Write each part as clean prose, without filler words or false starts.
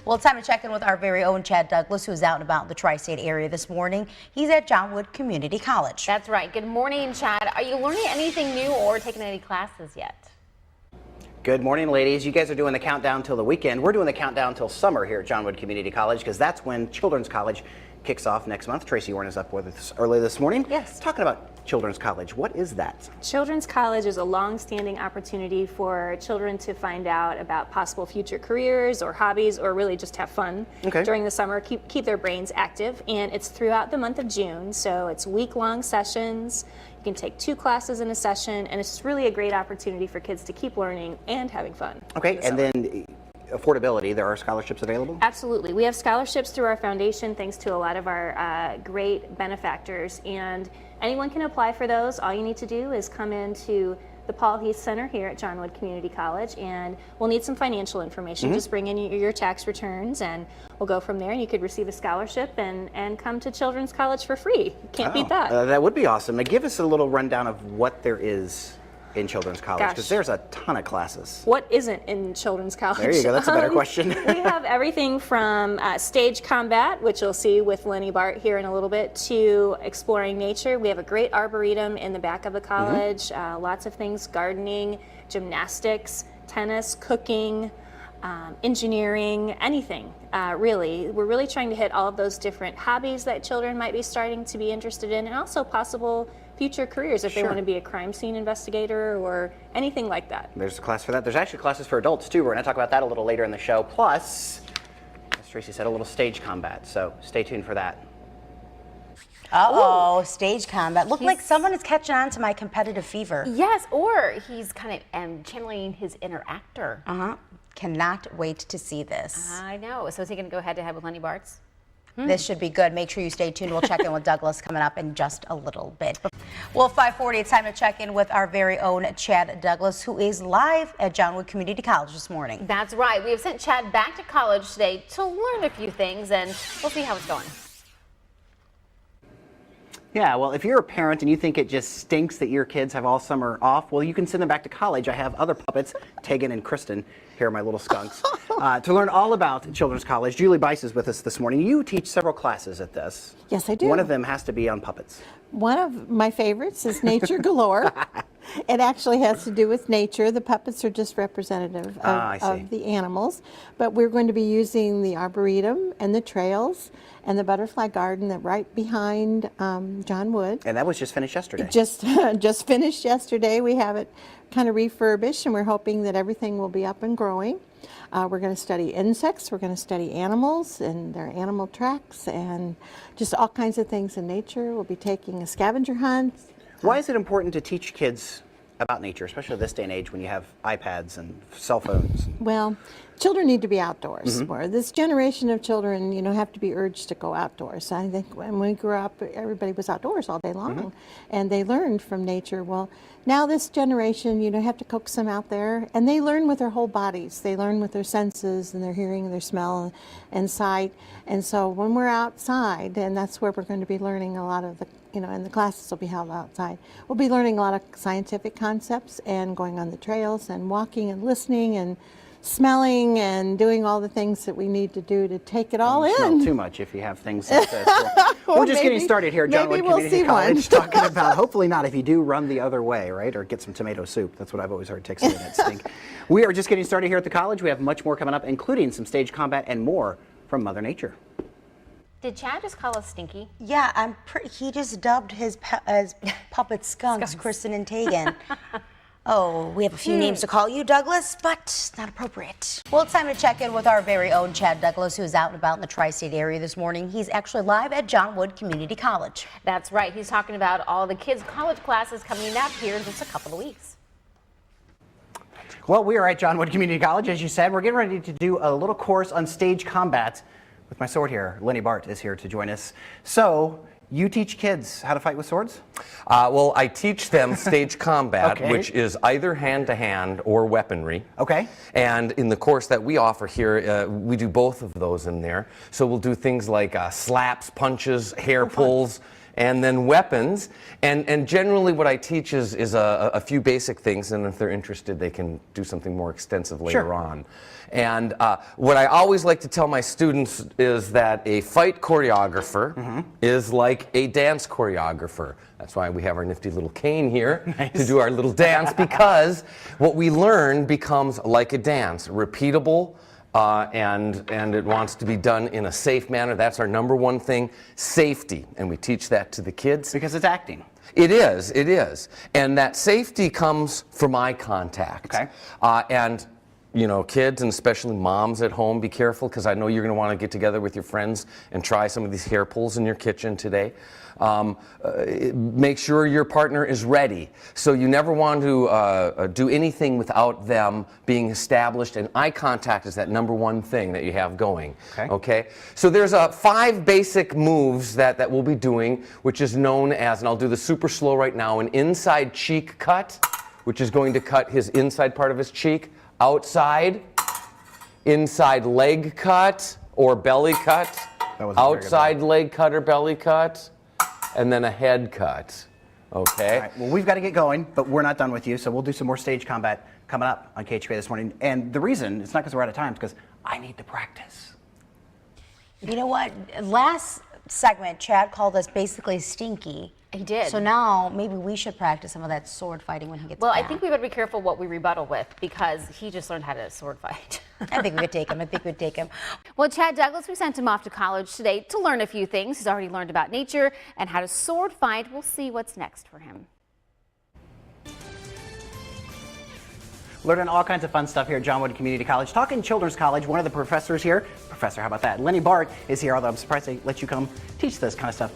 Well, it's time to check in with our very own Chad Douglas, who's out and about in the tri-state area this morning. He's at John Wood Community College. That's right. Good morning, Chad. Are you learning anything new or taking any classes yet? Good morning, ladies. You guys are doing the countdown till the weekend. We're doing the countdown till summer here at John Wood Community College because that's when Children's College kicks off next month. Tracy Warren is up with us early this morning. Yes. Talking about Children's College. What is that? Children's College is a long-standing opportunity for children to find out about possible future careers or hobbies, or really just have fun during the summer, keep their brains active. And it's throughout the month of June, so it's week-long sessions. You can take 2 classes in a session, and it's just really a great opportunity for kids to keep learning and having fun. Okay, and then affordability, there are scholarships available? Absolutely. We have scholarships through our foundation thanks to a lot of our great benefactors, and anyone can apply for those. All you need to do is come into the Paul Heath Center here at John Wood Community College, and we'll need some financial information. Just bring in your tax returns and we'll go from there, and you could receive a scholarship and come to Children's College for free. Can't beat that. That would be awesome. Now give us a little rundown of what there is in Children's College, because there's a ton of classes. What isn't in Children's College? There you go, that's a better question. We have everything from stage combat, which you'll see with Lenny Bart here in a little bit, to exploring nature. We have a great arboretum in the back of the college, lots of things, gardening, gymnastics, tennis, cooking, engineering, anything, really. We're really trying to hit all of those different hobbies that children might be starting to be interested in, and also possible future careers if they want to be a crime scene investigator or anything like that. There's a class for that. There's actually classes for adults too. We're going to talk about that a little later in the show. Plus, as Tracy said, a little stage combat. So stay tuned for that. Uh-oh, stage combat. Look like someone is catching on to my competitive fever. Yes, or he's kind of channeling his inner actor. Cannot wait to see this. I know. So is he going to go head-to-head with Lenny Bart's? This should be good. Make sure you stay tuned. We'll check in with Douglas coming up in just a little bit. Well, 5:40, it's time to check in with our very own Chad Douglas, who is live at John Wood Community College this morning. That's right. We have sent Chad back to college today to learn a few things, and we'll see how it's going. Yeah, well, if you're a parent and you think it just stinks that your kids have all summer off, well, you can send them back to college. I have other puppets, Tegan and Kristen, here are my little skunks. To learn all about Children's College, Julie Bice is with us this morning. You teach several classes at this. Yes, I do. One of them has to be on puppets. One of my favorites is Nature Galore. It actually has to do with nature. The puppets are just representative of the animals. But we're going to be using the Arboretum and the trails and the butterfly garden that right behind John Wood. And that was just finished yesterday. Just finished yesterday. We have it kind of refurbished, and we're hoping that everything will be up and growing. We're going to study insects, we're going to study animals and their animal tracks, and just all kinds of things in nature. We'll be taking a scavenger hunt. Why is it important to teach kids about nature, especially this day and age when you have iPads and cell phones? Well, children need to be outdoors more. This generation of children, have to be urged to go outdoors. I think when we grew up, everybody was outdoors all day long, and they learned from nature. Well, now this generation, have to coax them out there, and they learn with their whole bodies. They learn with their senses and their hearing and their smell and sight. And so when we're outside, and that's where we're going to be learning a lot of the and the classes will be held outside. We'll be learning a lot of scientific concepts and going on the trails and walking and listening and smelling and doing all the things that we need to do to take it all in. Smell too much if you have things like this. Well, we're just getting started here at John Wood Community College talking about, hopefully not, if you do, run the other way, right? Or get some tomato soup. That's what I've always heard say that stink. We are just getting started here at the college. We have much more coming up, including some stage combat and more from Mother Nature. Did Chad just call us stinky? Yeah, he just dubbed his puppet skunks, Kristen and Tegan. Oh, we have a few names to call you, Douglas, but not appropriate. Well, it's time to check in with our very own Chad Douglas, who's out and about in the tri-state area this morning. He's actually live at John Wood Community College. That's right. He's talking about all the kids' college classes coming up here in just a couple of weeks. Well, we are at John Wood Community College, as you said. We're getting ready to do a little course on stage combat with my sword here. Lenny Bart is here to join us. So, you teach kids how to fight with swords? Well, I teach them stage combat, which is either hand-to-hand or weaponry. Okay. And in the course that we offer here, we do both of those in there. So we'll do things like slaps, punches, hair pulls, and then weapons. And generally what I teach is a few basic things, and if they're interested, they can do something more extensive later on. And what I always like to tell my students is that a fight choreographer is like a dance choreographer. That's why we have our nifty little cane here to do our little dance, because what we learn becomes like a dance, repeatable, and it wants to be done in a safe manner. That's our number one thing, safety, and we teach that to the kids. Because it's acting. It is. And that safety comes from eye contact. Okay. And you know, kids and especially moms at home, be careful, because I know you're going to want to get together with your friends and try some of these hair pulls in your kitchen today. Make sure your partner is ready. So you never want to do anything without them being established, and eye contact is that number one thing that you have going. Okay? So there's 5 basic moves that we'll be doing, which is known as, and I'll do the super slow right now, an inside cheek cut, which is going to cut his inside part of his cheek. Outside, inside leg cut or belly cut, outside leg cut or belly cut, and then a head cut. Okay? All right, well, we've got to get going, but we're not done with you, so we'll do some more stage combat coming up on KHQA this morning. And the reason, it's not because we're out of time, it's because I need to practice. You know what? Last segment, Chad called us basically stinky. He did. So now maybe we should practice some of that sword fighting when he gets back. I think we better be careful what we rebuttal with, because he just learned how to sword fight. I think we could take him. Well, Chad Douglas, we sent him off to college today to learn a few things. He's already learned about nature and how to sword fight. We'll see what's next for him. Learning all kinds of fun stuff here at John Wood Community College. Talking Children's College, one of the professors here, Professor, how about that? Lenny Bart is here, although I'm surprised they let you come teach this kind of stuff.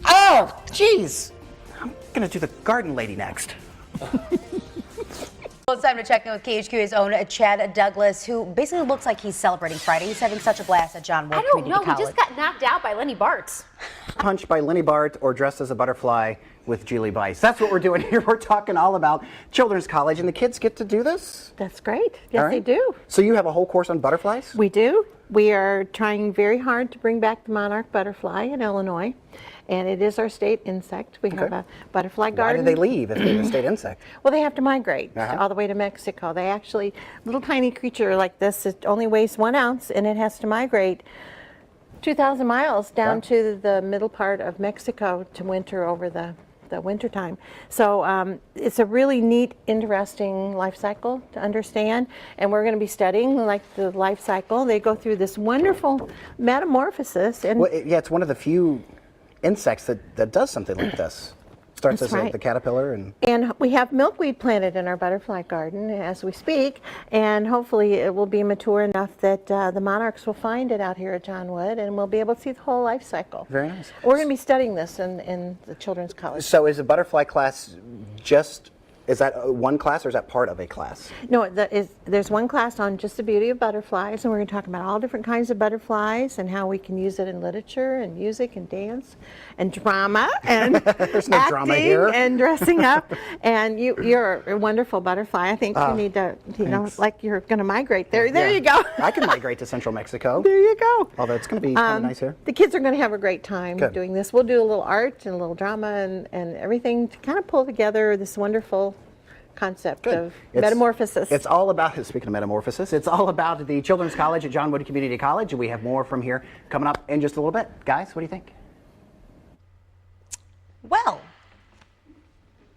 Oh, jeez. I'm going to do the garden lady next. Well, it's time to check in with KHQA's own Chad Douglas, who basically looks like he's celebrating Friday. He's having such a blast at John Wood Community College. He just got knocked out by Lenny Bart. Punched by Lenny Bart or dressed as a butterfly with Julie Bice. That's what we're doing here. We're talking all about Children's College, and the kids get to do this? That's great. Yes, they do. So you have a whole course on butterflies? We do. We are trying very hard to bring back the monarch butterfly in Illinois, and it is our state insect. We have a butterfly garden. Why did they leave if they're a state insect? Well, they have to migrate all the way to Mexico. They actually, little tiny creature like this, it only weighs 1 ounce, and it has to migrate 2,000 miles down to the middle part of Mexico to winter over the winter time. So it's a really neat, interesting life cycle to understand, and we're going to be studying like the life cycle. They go through this wonderful metamorphosis. And it's one of the few insects that does something like this. Starts as the caterpillar. And we have milkweed planted in our butterfly garden as we speak, and hopefully it will be mature enough that the monarchs will find it out here at John Wood, and we'll be able to see the whole life cycle. Very nice. We're going to be studying this in the Children's College. So is a butterfly class is that one class or is that part of a class? No, there's one class on just the beauty of butterflies, and we're going to talk about all different kinds of butterflies and how we can use it in literature and music and dance and drama and There's no acting drama here. and dressing up. And you're a wonderful butterfly. I think you need to, like you're going to migrate there. There you go. I can migrate to Central Mexico. There you go. Although it's going to be kind of nice here. The kids are going to have a great time doing this. We'll do a little art and a little drama and everything to kind of pull together this wonderful concept of metamorphosis. It's all about, speaking of metamorphosis, it's all about the Children's College at John Wood Community College, and we have more from here coming up in just a little bit. Guys, what do you think? Well,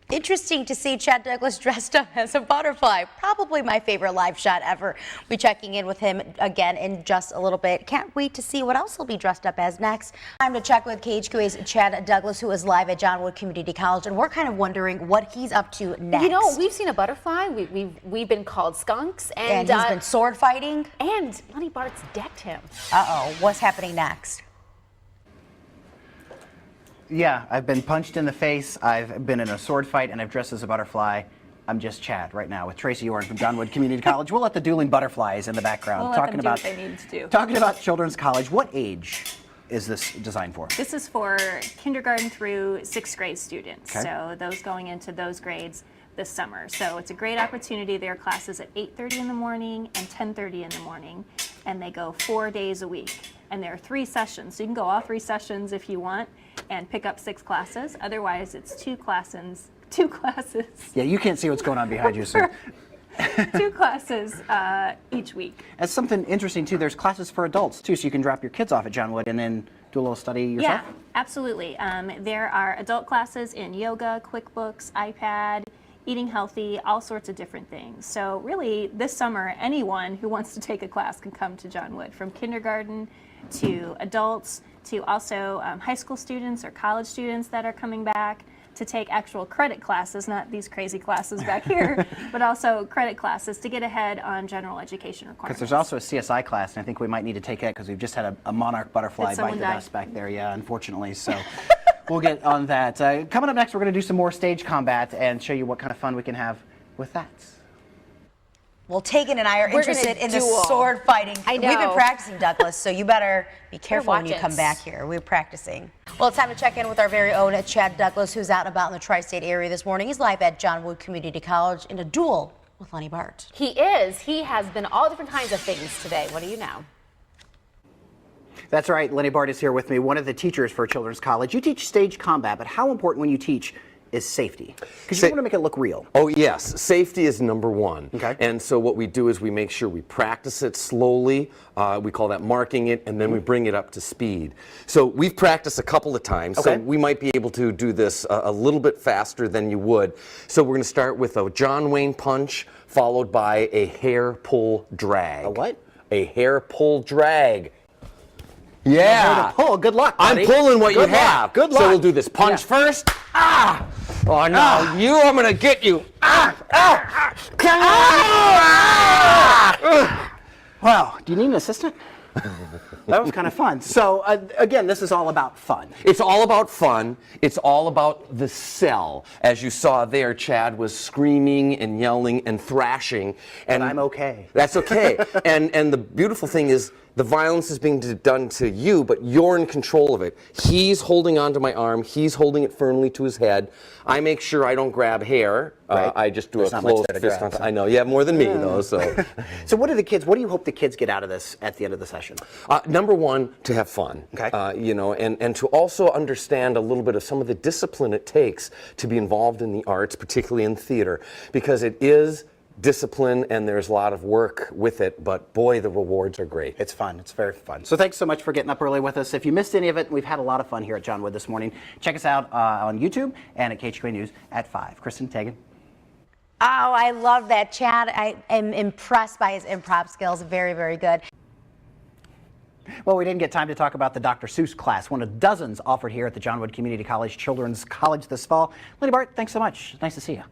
interesting to see Chad Douglas dressed up as a butterfly. Probably my favorite live shot ever. We'll be checking in with him again in just a little bit. Can't wait to see what else he'll be dressed up as next. Time to check with KHQA's Chad Douglas, who is live at John Wood Community College, and we're kind of wondering what he's up to next. You know, we've seen a butterfly. We've been called skunks, and he's been sword fighting. And Lenny Bart's decked him. Uh-oh, what's happening next? Yeah, I've been punched in the face, I've been in a sword fight, and I've dressed as a butterfly. I'm just Chad right now with Tracy Orrin from John Wood Community College. We'll let the dueling butterflies in the background talking about what they need to do. Talking about Children's College. What age is this designed for? This is for kindergarten through 6th grade students. Okay. So those going into those grades this summer. So it's a great opportunity. There are classes at 8:30 in the morning and 10:30 in the morning, and they go 4 days a week. And there are 3 sessions, so you can go all 3 sessions if you want. and pick up 6 classes. Otherwise, it's 2 classes. Yeah, you can't see what's going on behind you, so. 2 classes each week. That's something interesting too. There's classes for adults too, so you can drop your kids off at John Wood and then do a little study yourself. Yeah, absolutely. There are adult classes in yoga, QuickBooks, iPad, eating healthy, all sorts of different things. So really, this summer, anyone who wants to take a class can come to John Wood, from kindergarten to adults to also high school students or college students that are coming back to take actual credit classes, not these crazy classes back here, but also credit classes to get ahead on general education requirements. Because there's also a CSI class, and I think we might need to take that because we've just had a monarch butterfly bite the dust back there. Yeah, unfortunately. So we'll get on that. Coming up next, we're going to do some more stage combat and show you what kind of fun we can have with that. Well, Tegan and I are interested in the sword fighting. I know. We've been practicing, Douglas, so you better be careful when you watch come it. back here. We're practicing. Well, it's time to check in with our very own Chad Douglas, who's out and about in the tri-state area this morning. He's live at John Wood Community College in a duel with Lenny Bart. He is. He has been all different kinds of things today. What do you know? That's right. Lenny Bart is here with me, one of the teachers for Children's College. You teach stage combat, but how important when you teach is safety? Because you want to make it look real. Oh yes, safety is number one. Okay. And so what we do is we make sure we practice it slowly. We call that marking it, and then we bring it up to speed. So we've practiced a couple of times, so we might be able to do this a little bit faster than you would. So we're going to start with a John Wayne punch, followed by a hair pull drag. A what? A hair pull drag. Yeah. Pull. Good luck, buddy. I'm pulling what you have. Good luck. So we'll do this punch first. Ah! Oh no, I'm gonna get you. Well, do you need an assistant? That was kind of fun. So again, this is all about fun. It's all about fun. It's all about the cell. As you saw there, Chad was screaming and yelling and thrashing. And I'm okay. That's okay. and the beautiful thing is, the violence is being done to you, but you're in control of it. He's holding onto my arm. He's holding it firmly to his head. I make sure I don't grab hair. Right. I just do There's a not much closed there to fist. grab, so. I know. You have more than me, though. So, So what do you hope the kids get out of this at the end of the session? number one, to have fun. Okay. And to also understand a little bit of some of the discipline it takes to be involved in the arts, particularly in theater, because it is discipline and there's a lot of work with it, but boy, the rewards are great. It's fun. It's very fun. So thanks so much for getting up early with us. If you missed any of it, we've had a lot of fun here at John Wood this morning. Check us out on YouTube and at KHQA News at 5. Kristen, Tegan. Oh, I love that, Chad. I am impressed by his improv skills. Very, very good. Well, we didn't get time to talk about the Dr. Seuss class, one of dozens offered here at the John Wood Community College Children's College this fall. Lenny Bart, thanks so much. Nice to see you.